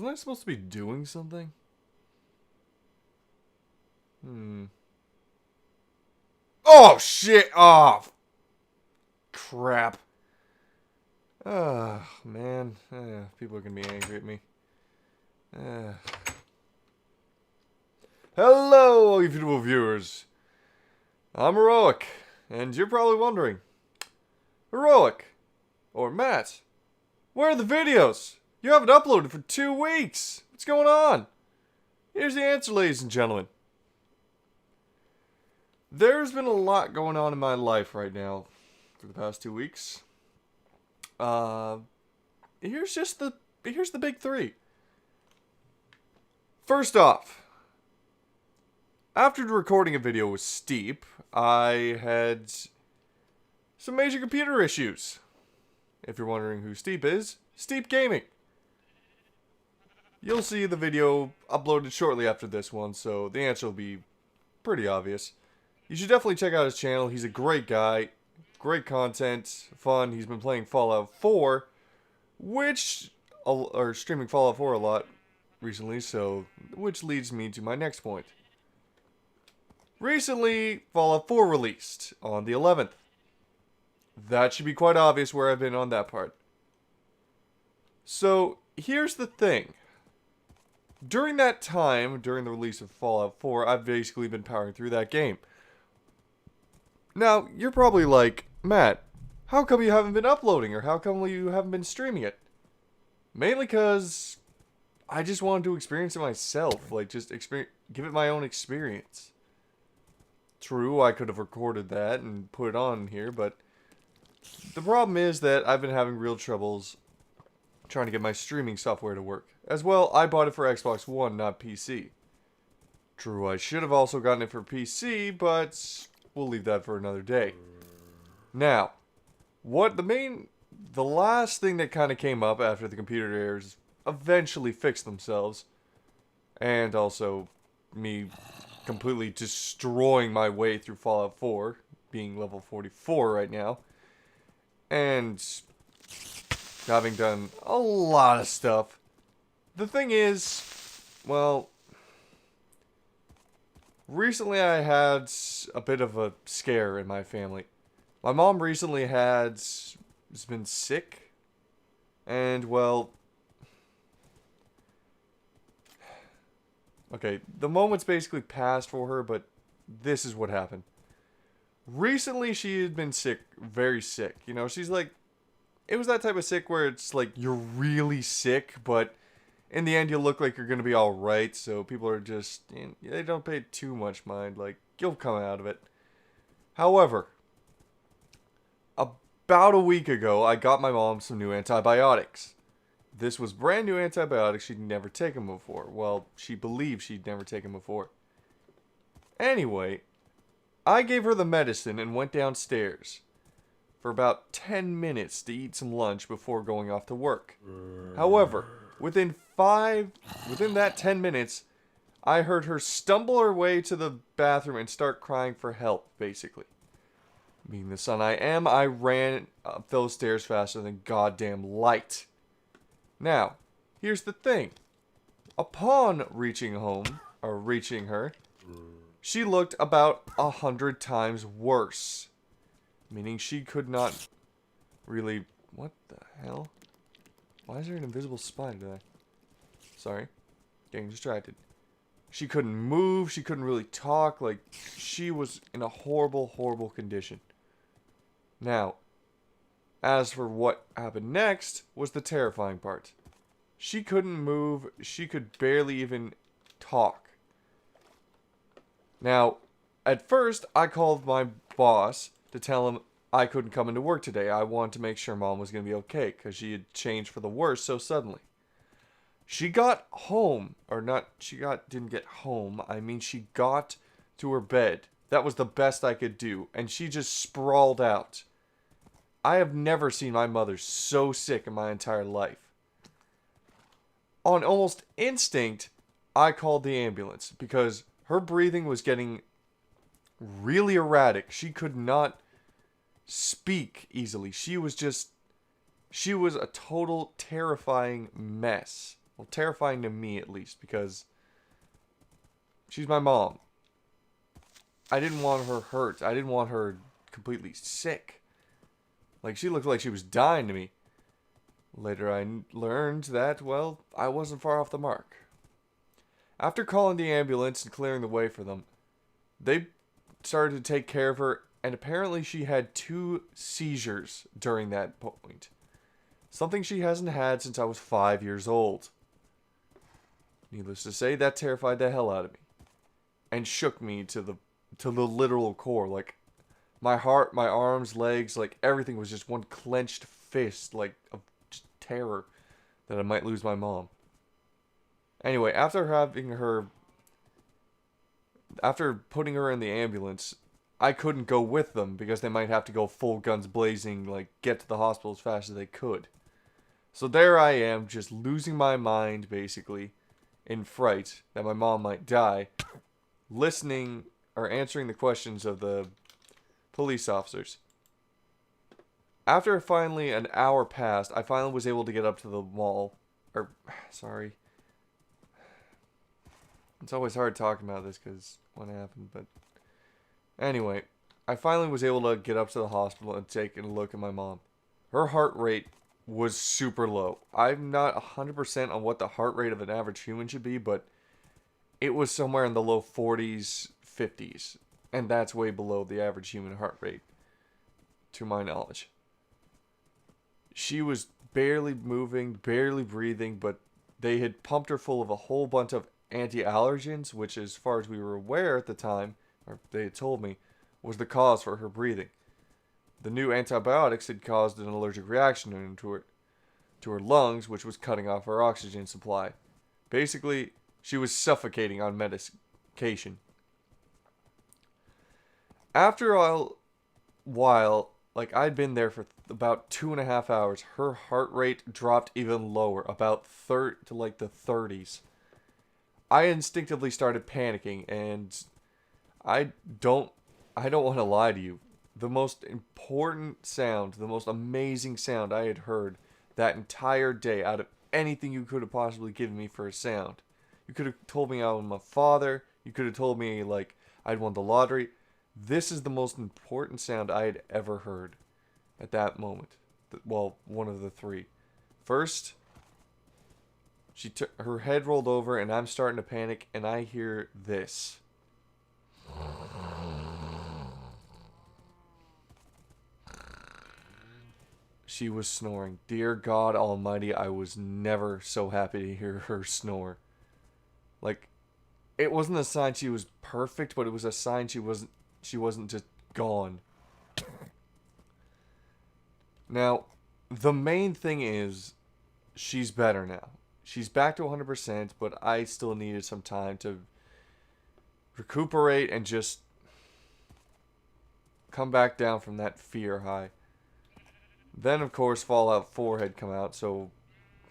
Wasn't I supposed to be doing something? Oh, shit! Oh, crap. Oh, man. People are gonna be angry at me. Hello, all you beautiful viewers. I'm Heroic, and you're probably wondering, Heroic, or Matt, where are the videos? You haven't uploaded for 2 weeks. What's going on? Here's the answer, ladies and gentlemen. There's been a lot going on in my life right now for the past 2 weeks. Here's the big three. First off, after recording a video with Steep, I had some major computer issues. If you're wondering who Steep is, Steep Gaming. You'll see the video uploaded shortly after this one, so the answer will be pretty obvious. You should definitely check out his channel. He's a great guy, great content, fun. He's been playing Fallout 4, or streaming Fallout 4 a lot recently, which leads me to my next point. Recently, Fallout 4 released on the 11th. That should be quite obvious where I've been on that part. So, here's the thing. During that time, during the release of Fallout 4, I've basically been powering through that game. Now, you're probably like, Matt, how come you haven't been uploading, or how come you haven't been streaming it? Mainly because I just wanted to experience it myself, give it my own experience. True, I could have recorded that and put it on here, but the problem is that I've been having real troubles trying to get my streaming software to work. As well, I bought it for Xbox One, not PC. True, I should have also gotten it for PC, but we'll leave that for another day. Now, the last thing that kind of came up after the computer errors eventually fixed themselves, and also me completely destroying my way through Fallout 4, being level 44 right now, and having done a lot of stuff. The thing is, well, recently I had a bit of a scare in my family. My mom recently has been sick, and well, okay, the moment's basically passed for her, but this is what happened. Recently, she had been sick, very sick. You know, she's like, it was that type of sick where it's like, you're really sick, but in the end, you look like you're going to be alright, so people are just, they don't pay too much mind, like, you'll come out of it. However, about a week ago, I got my mom some new antibiotics. This was brand new antibiotics she'd never taken before. Well, she believed she'd never taken before. Anyway, I gave her the medicine and went downstairs for about 10 minutes to eat some lunch before going off to work. However, within that 10 minutes, I heard her stumble her way to the bathroom and start crying for help, basically. Being the son I am, I ran up those stairs faster than goddamn light. Now, here's the thing. Upon reaching her, she looked about 100 times worse. Meaning she could not really... What the hell? Why is there an invisible spider there? Sorry. Getting distracted. She couldn't move. She couldn't really talk. Like, she was in a horrible, horrible condition. Now, as for what happened next, was the terrifying part. She couldn't move. She could barely even talk. Now, at first, I called my boss to tell him I couldn't come into work today. I wanted to make sure Mom was going to be okay, because she had changed for the worse so suddenly. She got home, didn't get home, I mean she got to her bed. That was the best I could do, and she just sprawled out. I have never seen my mother so sick in my entire life. On almost instinct, I called the ambulance, because her breathing was getting really erratic. She could not speak easily. She was a total terrifying mess. Well, terrifying to me at least, because she's my mom. I didn't want her hurt. I didn't want her completely sick. Like, she looked like she was dying to me. Later I learned that, well, I wasn't far off the mark. After calling the ambulance and clearing the way for them, they started to take care of her, and apparently she had 2 seizures during that point. Something she hasn't had since I was 5 years old. Needless to say, that terrified the hell out of me. And shook me to the literal core. Like, my heart, my arms, legs, like, everything was just one clenched fist, like, of just terror that I might lose my mom. Anyway, after putting her in the ambulance, I couldn't go with them because they might have to go full guns blazing, like, get to the hospital as fast as they could. So there I am, just losing my mind, basically, in fright that my mom might die, listening or answering the questions of the police officers. After finally an hour passed, I finally was able to get up to the mall. Sorry. It's always hard talking about this because what happened, but anyway, I finally was able to get up to the hospital and take a look at my mom. Her heart rate was super low. I'm not 100% on what the heart rate of an average human should be, but it was somewhere in the low 40s, 50s. And that's way below the average human heart rate, to my knowledge. She was barely moving, barely breathing, but they had pumped her full of a whole bunch of anti-allergens, which, as far as we were aware at the time, or they had told me, was the cause for her breathing. The new antibiotics had caused an allergic reaction to her lungs, which was cutting off her oxygen supply. Basically, she was suffocating on medication. After a while, like, I'd been there for about 2.5 hours, her heart rate dropped even lower, about to like the 30s. I instinctively started panicking, and I don't want to lie to you. The most important sound, the most amazing sound I had heard that entire day out of anything you could have possibly given me for a sound. You could have told me I was my father. You could have told me, like, I'd won the lottery. This is the most important sound I had ever heard at that moment. Well, one of the 3. First, her head rolled over, and I'm starting to panic, and I hear this. She was snoring. Dear God Almighty, I was never so happy to hear her snore. Like, it wasn't a sign she was perfect, but it was a sign she wasn't just gone. Now, the main thing is, she's better now. She's back to 100%, but I still needed some time to recuperate and just come back down from that fear high. Then, of course, Fallout 4 had come out, so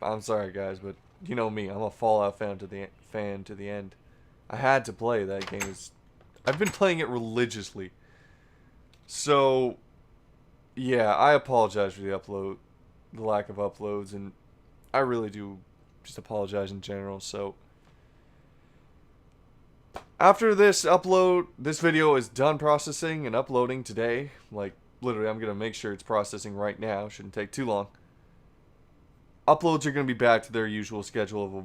I'm sorry, guys, but you know me. I'm a Fallout fan to the end. I had to play that game. I've been playing it religiously. So, yeah, I apologize for the lack of uploads, and I really do just apologize in general. So, after this video is done processing and uploading today, like, literally, I'm going to make sure it's processing right now. Shouldn't take too long. Uploads are going to be back to their usual schedule of a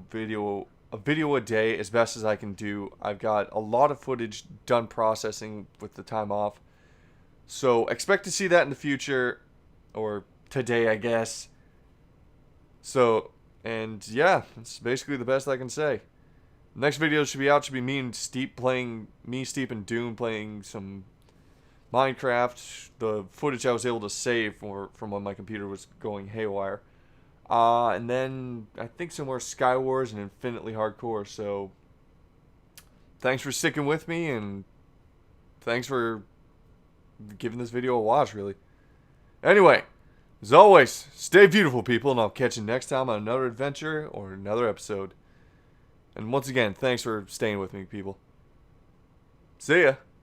video a day as best as I can do. I've got a lot of footage done processing with the time off. So expect to see that in the future, or today, I guess. So, and yeah, that's basically the best I can say. Next video should be me, Steep and Doom playing some Minecraft, the footage I was able to save from when my computer was going haywire. And then I think some more Skywars and Infinitely Hardcore. So thanks for sticking with me, and thanks for giving this video a watch, really. Anyway, as always, stay beautiful, people, and I'll catch you next time on another adventure or another episode. And once again, thanks for staying with me, people. See ya.